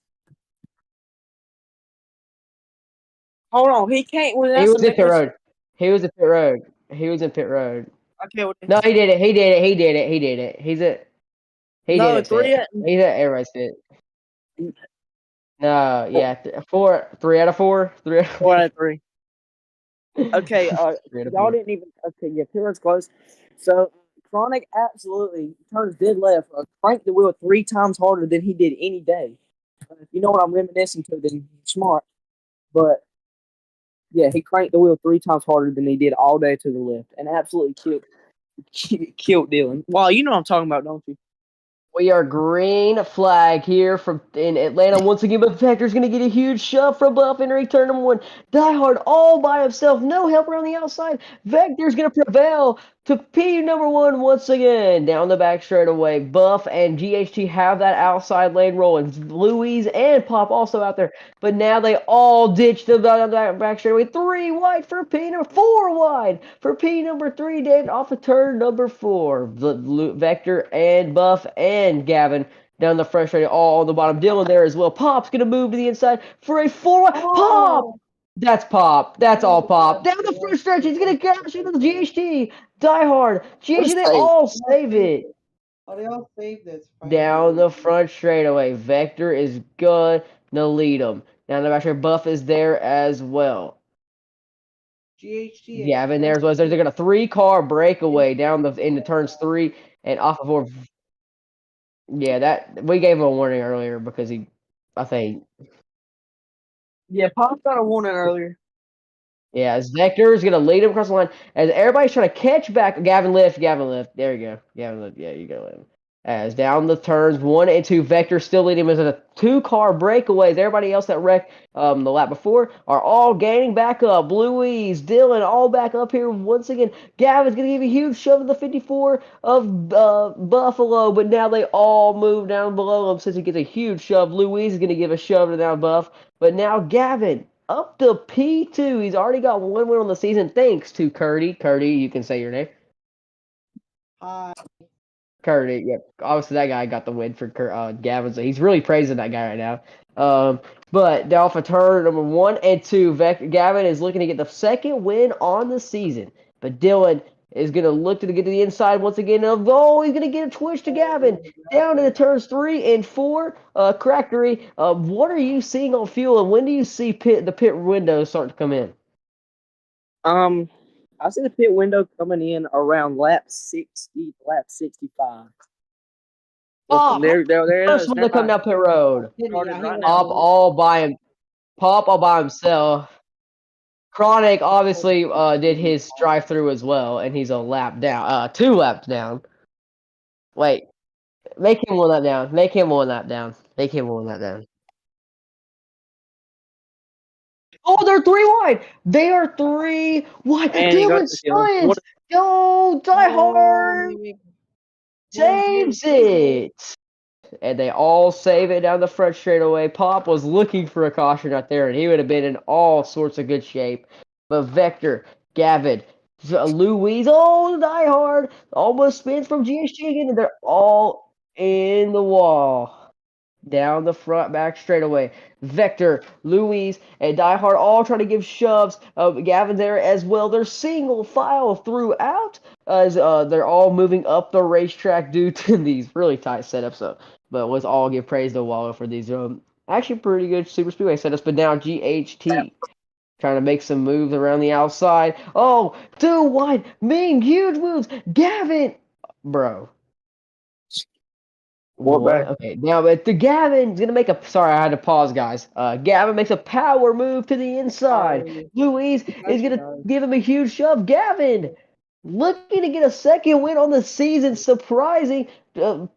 Hold on, he can't. Well,
He
that's
was in pit road. He was in pit road. He was in pit road.
Okay, well,
No, he did it. He did it. He did it. He did it. He
no,
did it.
3.
He's at everybody's fit. No, yeah, 4, 3 out of 4, 3 out of
4 out of 3. Okay,
3 out of
y'all
4.
didn't even. Okay, yeah, pit road's close. So Chronic absolutely turns dead left. Cranked the wheel 3 times harder than he did any day. If you know what I'm reminiscing to, then you're smart. But yeah, he cranked the wheel 3 times harder than he did all day to the left, and absolutely killed Dylan. Well, you know what I'm talking about, don't you?
We are green flag here from in Atlanta once again, but Vector's going to get a huge shove from Buff in return number 1. Die Hard all by himself, no help around the outside. Vector's going to prevail to P number 1 once again. Down the back straightaway, Buff and GHT have that outside lane rolling. Louise and Pop also out there, but now they all ditch the back straightaway. 3 wide for P number 4 wide for P number 3, dead off of turn number 4. Vector and Buff and Gavin down the front straight, all on the bottom. Dylan there as well. Pop's gonna move to the inside for a 4. Pop! That's Pop. That's all Pop. Down the front stretch, he's gonna catch into the GHT. Die Hard. GHT, they all save it.
Oh, they all saved this.
Down the front straightaway. Vector is gonna lead them. Down the back straight, Buff is there as well.
GHT.
Gavin there as well. They're gonna 3-car breakaway down into turns 3 and off of 4. Yeah, that we gave him a warning earlier because I think.
Yeah, Pop got a warning earlier.
Yeah, as Vector is going to lead him across the line. As everybody's trying to catch back. Gavin lift. There you go. Gavin lift. Yeah, you got to let him. As down the turns 1 and 2, Vector still leading him as a 2-car breakaways. Everybody else that wrecked the lap before are all gaining back up. Louise, Dylan, all back up here once again. Gavin's going to give a huge shove to the 54 of Buffalo, but now they all move down below him since he gets a huge shove. Louise is going to give a shove to down Buff, but now Gavin up to P2. He's already got 1 win on the season thanks to Curdy. Curdy, you can say your name.
Hi.
Curdy, yep. Obviously, that guy got the win for Gavin, so he's really praising that guy right now. But off of turn number 1 and 2, Gavin is looking to get the 2nd win on the season. But Dylan is going to look to get to the inside once again. Oh, he's going to get a twitch to Gavin. Down to the turns 3 and 4. Crackery, what are you seeing on fuel, and when do you see the pit window start to come in?
I see the pit window coming in around lap 60, lap 65.
Oh,
there
first one to come down pit road. Pop all by himself. Chronic obviously did his drive-through as well, and he's a lap down. 2 laps down. Wait, make him 1 lap down. Make him 1 lap down. Make him 1 lap down. Oh, they're 3 wide. They are 3 wide. Dylan Science. Go, Die Hard. Saves it. and they all save it down the front straightaway. Pop was looking for a caution out there, and he would have been in all sorts of good shape. But Vector, Gavin, Louise, oh, Die Hard almost spins from GHG again, and they're all in the wall. Down the front back straightaway. Vector, Louise, and Die Hard all trying to give shoves. Gavin there as well. They're single file throughout as they're all moving up the racetrack due to these really tight setups. But let's all give praise to Wallow for these actually pretty good super speedway setups. But now GHT trying to make some moves around the outside. Oh, too wide. Ming, huge moves. Gavin, bro. What? Okay, now but the Gavin's gonna make a. Sorry, I had to pause, guys. Gavin makes a power move to the inside. Louise is gonna give him a huge shove. Gavin looking to get a second win on the season. Surprising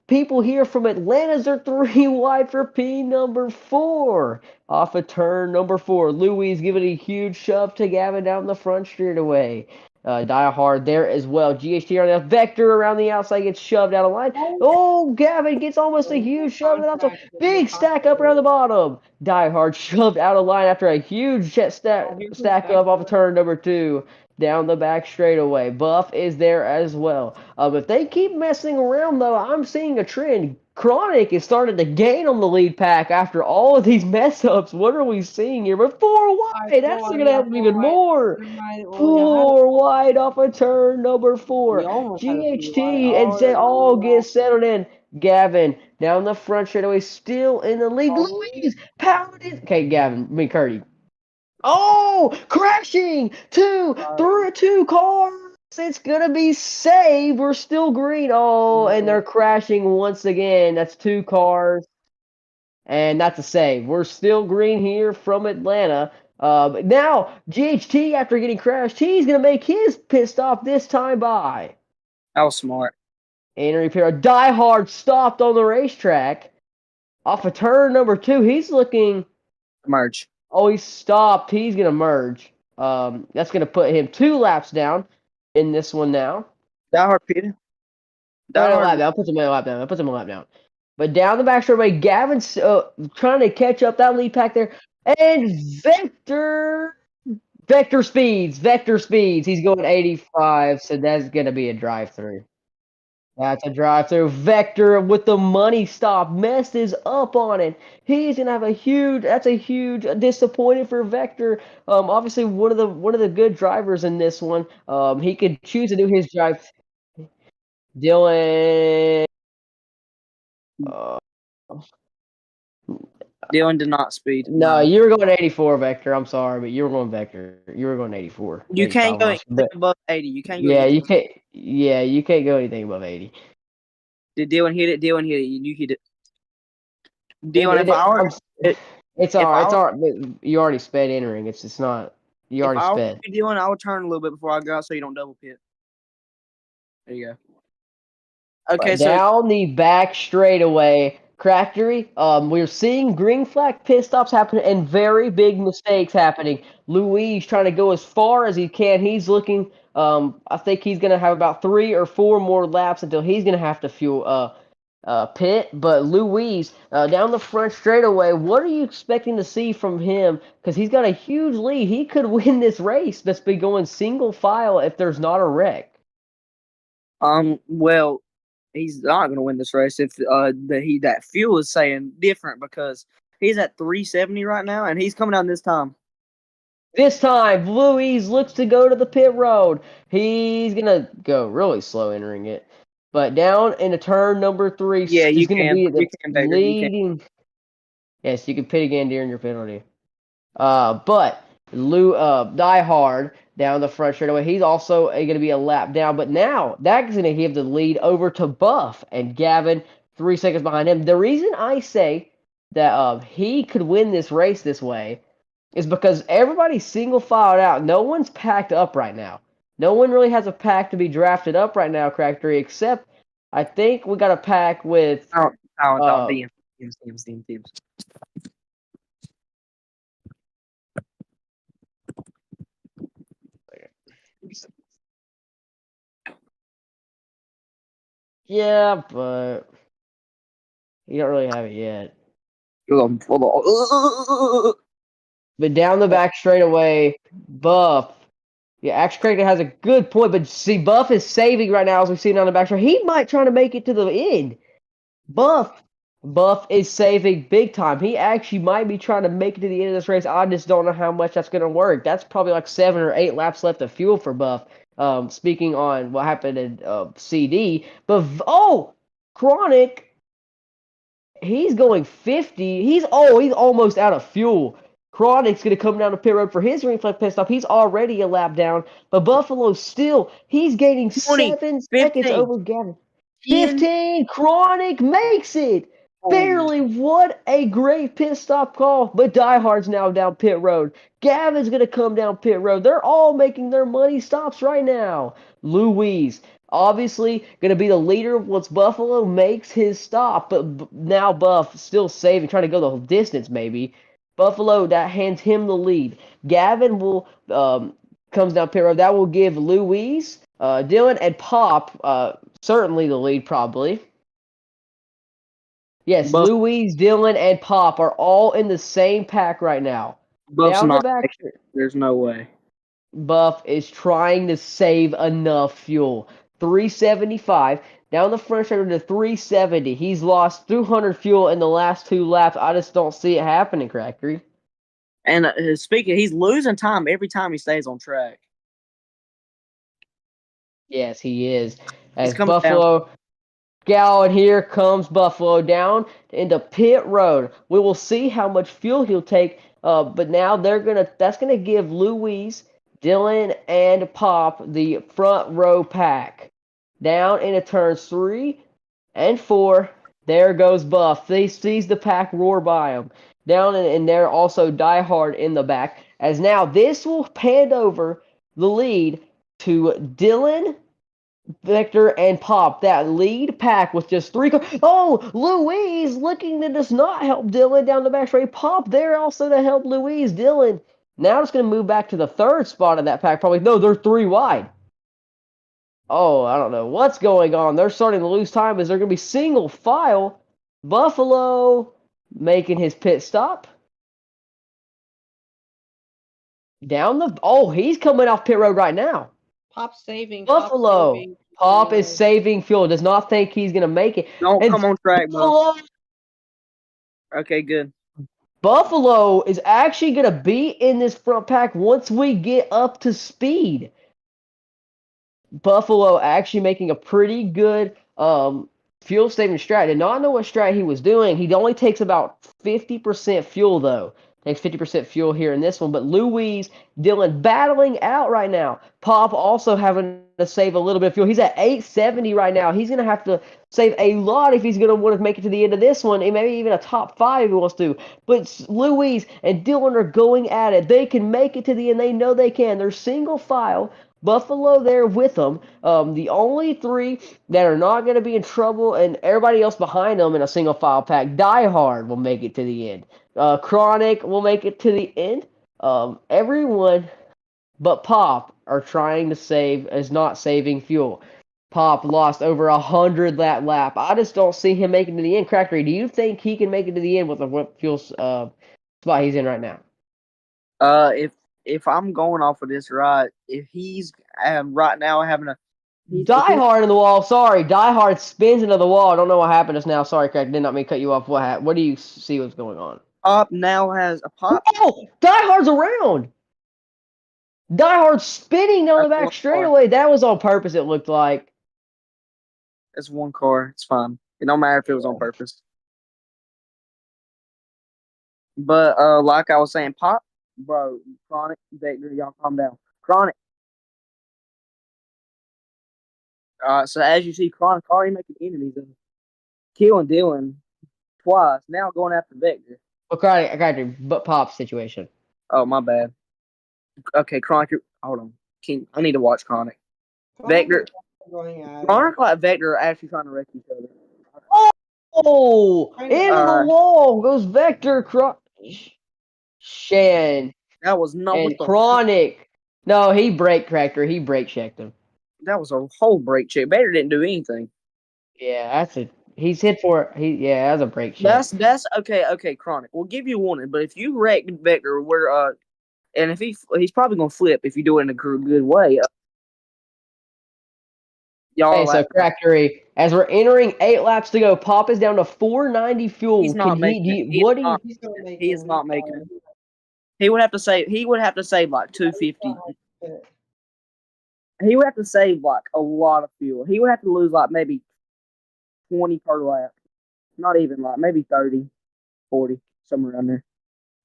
people here from Atlanta's are 3 wide for P number 4 off of turn number 4. Louise giving a huge shove to Gavin down the front straightaway. Die Hard there as well. GHT on the Vector around the outside gets shoved out of line. Oh, Gavin gets almost a huge shove. And also big stack up around the bottom. Die Hard shoved out of line after a huge stack up off of turn number 2. Down the back straightaway. Buff is there as well. If they keep messing around, though, I'm seeing a trend. Chronic is starting to gain on the lead pack after all of these mess ups. What are we seeing here? But 4 wide. That's going to happen even more. 4 wide off of turn number 4. GHT and say all get settled in. Gavin down the front straightaway, still in the lead. Louise powered in. Okay, Gavin, Curdy. Oh, crashing! Through 2 cars. It's gonna be saved. We're still green. Oh, and they're crashing once again. That's 2 cars. And that's a save. We're still green here from Atlanta. Now, GHT, after getting crashed, he's going to make his pit stop this time by.
That was smart.
And repair. Die Hard stopped on the racetrack. Off of turn number 2, he's looking.
Merge.
Oh, he stopped. He's going to merge. That's going to put him 2 laps down in this one now.
Die Hard Peter.
Lap down. Puts him in a lap down. But down the back straightaway, Gavin's trying to catch up that lead pack there. And Vector speeds. He's going 85, so that's going to be a drive-through. That's a drive-through. Vector with the money stop messes up on it. He's gonna have that's a huge disappointment for Vector. Obviously one of the good drivers in this one. He could choose to do his drive. Dylan.
Dylan did not speed.
No, you were going 84, Vector. I'm sorry, but you were going Vector. You were going 84.
You can't go anything above 80. You can't go.
Yeah, you can't. Yeah, you can't go anything above 80.
Did Dylan hit it? Dylan hit it. You hit it. Dylan,
it's all right. You already sped entering. It's not. You already sped.
Dylan, I would turn a little bit before I go out so you don't double pit. There you go. Okay, so
down the back straightaway, Crackery. We're seeing green flag pit stops happen and very big mistakes happening. Louise trying to go as far as he can. He's looking. I think he's gonna have about 3 or 4 more laps until he's gonna have to fuel pit. But Louise down the front straightaway. What are you expecting to see from him? Because he's got a huge lead. He could win this race. That's been going single file if there's not a wreck.
Well, he's not going to win this race if that fuel is saying different because he's at 370 right now and he's coming down this time.
This time, Louise looks to go to the pit road. He's going to go really slow entering it. But down into turn number 3,
yeah,
he's going to be the
leading.
Yes, you can pit again during your penalty. But Die Hard down the front straightaway. He's also going to be a lap down, but now that's going to give the lead over to Buff and Gavin 3 seconds behind him. The reason I say that he could win this race this way is because everybody's single filed out. No one's packed up right now. No one really has a pack to be drafted up right now, Crackery, except I think we got a pack with
teams.
Yeah, but You don't really have it yet.
Hold on.
But down the back straightaway, Buff. Yeah, actually, Craig has a good point, but see, Buff is saving right now as we see down the back straight. He might try to make it to the end. Buff is saving big time. He actually might be trying to make it to the end of this race. I just don't know how much that's going to work. That's probably like 7 or 8 laps left of fuel for Buff. Speaking on what happened in CD, but Chronic, he's going 50. He's almost out of fuel. Chronic's going to come down the pit road for his green flag pit stop. He's already a lap down, but Buffalo still, he's gaining
20,
7 seconds
15,
over Gavin.
10.
15, Chronic makes it.
Oh.
Barely. What a great pit stop call. But Die Hard's now down pit road. Gavin's going to come down pit road. They're all making their money stops right now. Louise, obviously going to be the leader once Buffalo makes his stop. But now Buff still saving, trying to go the distance maybe. Buffalo, that hands him the lead. Gavin will comes down pit road. That will give Louise, Dylan, and Pop certainly the lead probably. Yes,
Buff,
Louise, Dylan, and Pop are all in the same pack right now.
Buff's
Down the
not.
back,
There's no way.
Buff is trying to save enough fuel. 375. Down the front straight to 370. He's lost 200 fuel in the last 2 laps. I just don't see it happening, Crackery.
And speaking, he's losing time every time he stays on track.
Yes, he is.
He's
As
coming
Buffalo, and here comes Buffalo down into pit road. We will see how much fuel he'll take. But now that's gonna give Louise, Dylan, and Pop the front row pack. Down into turns 3 and 4. There goes Buff. He sees the pack roar by him. Down and there also Die Hard in the back. As now this will hand over the lead to Dylan, Victor, and Pop. That lead pack with just 3 cars. Oh, Louise looking to just not help Dylan down the back straight. Pop there also to help Louise. Dylan now it's going to move back to the 3rd spot of that pack. Probably, no, they're 3 wide. Oh, I don't know what's going on. They're starting to lose time as they're going to be single file. Buffalo making his pit stop. He's coming off pit road right now.
Pop saving.
Buffalo. Pop is
fuel.
saving fuel. Does not think he's going to make it.
Don't
And
come on track, bro.
Buffalo,
Okay, good.
Buffalo is actually going to be in this front pack once we get up to speed. Buffalo actually making a pretty good fuel saving strat. Did not know what strat he was doing. He only takes about 50% fuel though. Takes 50% fuel here in this one. But Louise, Dylan battling out right now. Pop also having to save a little bit of fuel. He's at 870 right now. He's going to have to save a lot if he's going to want to make it to the end of this one. And maybe even a top 5 if he wants to. But Louise and Dylan are going at it. They can make it to the end. They know they can. They're single file. Buffalo there with them. The only 3 that are not going to be in trouble, and everybody else behind them in a single file pack. Die Hard will make it to the end. Chronic will make it to the end. Everyone but Pop are trying to save, is not saving fuel. Pop lost over 100 that lap. I just don't see him making it to the end. Crackery, do you think he can make it to the end with the fuel spot he's in right now?
If I'm going off of this right, if he's right now having a
Die Hard in the wall. Sorry, Die Hard spins into the wall. I don't know what happened just now. Sorry, Craig. Did not mean to cut you off. What do you see what's going on?
Pop now has a Pop.
Oh, Die Hard's around. Die Hard's spinning down the back straightaway. That was on purpose. It looked like.
It's one car. It's fine. It don't matter if it was on purpose. But like I was saying, Pop, bro, Chronic, Vector, y'all calm down. Chronic. So as you see, Chronic already making enemies and killing Dylan twice. Now going after Vector.
Okay, I got your but Pop situation.
Oh, my bad. Okay, Chronic, hold on. I need to watch Chronic. Vector. Chronic like Vector are actually trying to wreck each other.
Oh, into the wall goes Vector. Shan.
That was not
and Chronic. No, he brake cracked He brake checked him.
That was a whole brake check. Vector didn't do anything.
Yeah, He's hit for that's a break shit.
That's okay. Okay, Chronic. We'll give you warning, but if you wreck Vector, and if he's probably gonna flip if you do it in a good way. Y'all
Okay,
are
so Crackery, as we're entering 8 laps to go, Pop is down to 490 fuel.
he's not
Can he?
making
Do
it.
you, what do you?
He's gonna make
He
it.
is not making it. He would have to save. He would have to save like 250. He would have to save like a lot of fuel. He would have to lose like maybe 20 per lap. Not even like maybe 30, 40, somewhere around there.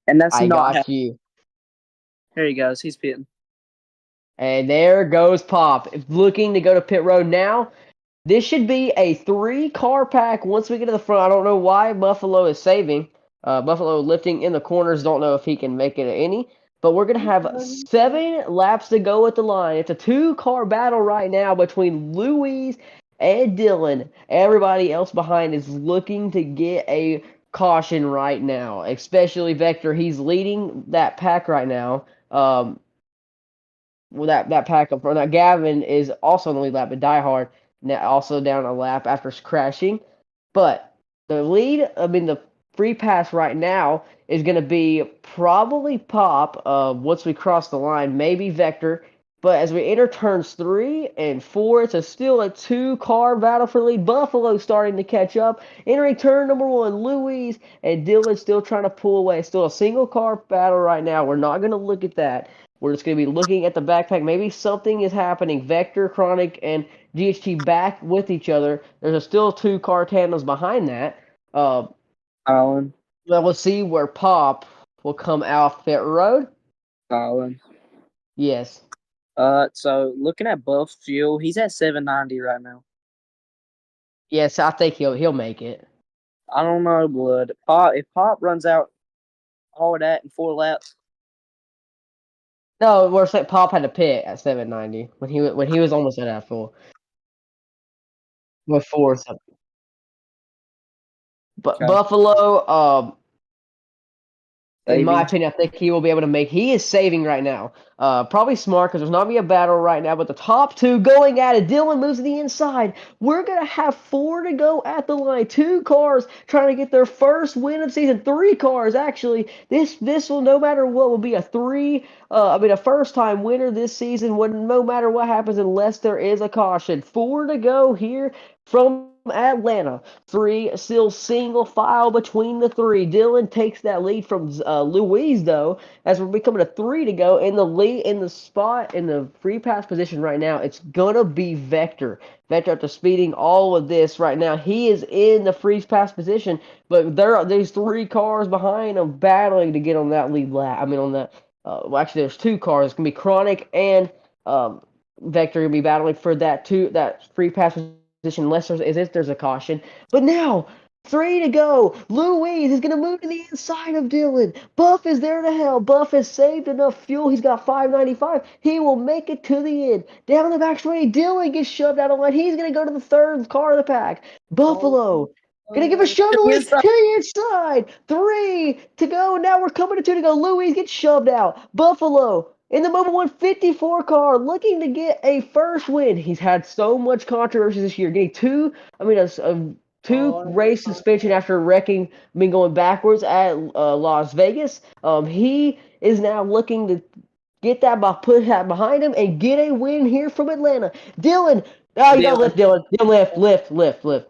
And that's
I
not
got you.
Here he goes. He's pitting.
And there goes Pop, looking to go to pit road now. This should be a 3-car pack once we get to the front. I don't know why Buffalo is saving. Buffalo lifting in the corners. Don't know if he can make it any. But we're going to have 7 laps to go at the line. It's a 2-car battle right now between Louise and Dylan. Everybody else behind is looking to get a caution right now, especially Vector. He's leading that pack right now. Well, that pack up front. Now Gavin is also in the lead lap, but Die Hard now also down a lap after crashing. But the free pass right now is going to be probably Pop. Once we cross the line, maybe Vector. But as we enter turns 3 and 4, it's still a 2-car battle for lead. Buffalo starting to catch up. Entering turn number 1, Louise and Dylan still trying to pull away. Still a single car battle right now. We're not going to look at that. We're just going to be looking at the backpack. Maybe something is happening. Vector, Chronic, and GHT back with each other. There's still 2-car tandems behind that.
Colin.
Well, let's see where Pop will come off pit road.
Colin.
Yes.
So looking at Buff's fuel, he's at 790 right now.
Yes, I think he'll make it.
I don't know, blood. If Pop runs out all of that in 4 laps.
No, we're saying Pop had to pit at 790 when he was almost at that full. Before something. But
Okay.
Buffalo, in my
Saving.
opinion, I think he will be able to make. He is saving right now. Probably smart because there's not gonna be a battle right now. But the top 2 going at it. Dylan moves to the inside. We're gonna have 4 to go at the line. 2 cars trying to get their first win of the season. 3 cars actually. This will, no matter what, will be a first time winner this season. No matter what happens, unless there is a caution. 4 to go here from Atlanta. 3 still single file between the 3. Dylan takes that lead from Louise though, as we're becoming a 3 to go in the lead in the spot in the free pass position right now. It's gonna be Vector. Vector, after speeding all of this right now, he is in the free pass position, but there are these 3 cars behind him battling to get on that lead lap. I mean, on that. Well, actually, there's 2 cars. It's gonna be Chronic and Vector gonna be battling for that free pass position unless there's a caution. But now, 3 to go. Louise is going to move to the inside of Dylan. Buff is there to help. Buff has saved enough fuel. He's got 595. He will make it to the end. Down the back straight, Dylan gets shoved out of line. He's going to go to the 3rd car of the pack. Buffalo. Gonna give a shove to the inside. 3 to go. Now we're coming to 2 to go. Louise gets shoved out. Buffalo in the Mobile 154 car, looking to get a first win. He's had so much controversy this year, getting 2 race suspension after going backwards at Las Vegas. He is now looking to get that behind him and get a win here from Atlanta. Dylan, you gotta lift, Dylan. Dylan, lift.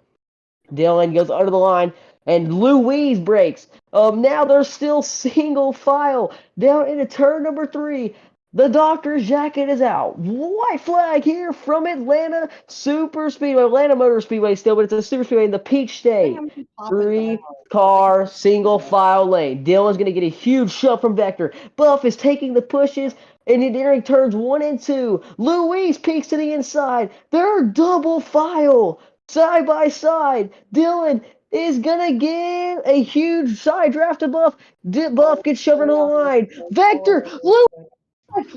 Dylan goes under the line, and Louise breaks. Now they're still single file down into turn number 3. The doctor's jacket is out. White flag here from Atlanta Super Speedway. Atlanta Motor Speedway still, but it's a super speedway in the Peach State. 3-car single file lane. Dylan's going to get a huge shove from Vector. Buff is taking the pushes, and it entering turns 1 and 2. Louise peeks to the inside. They're double file. Side by side. Dylan is gonna get a huge side draft to Buff. Buff gets shoved into the line. Vector, Louise,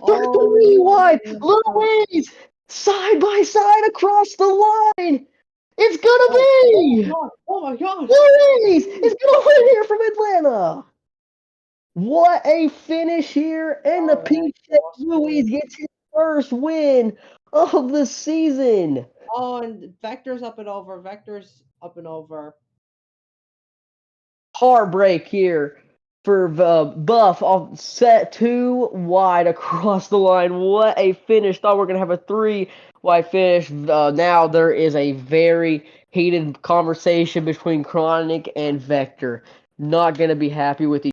they're 3 wide. Louise, side by side across the line. It's gonna be.
Oh my god!
Louise is gonna win here from Atlanta. What a finish here in the Peach State. Louise gets his first win of the season.
Oh, and Vector's up and over. Vector's up and over.
Heartbreak here for Buff off set 2 wide across the line. What a finish. Thought we were going to have a 3 wide finish. Now there is a very heated conversation between Chronic and Vector. Not going to be happy with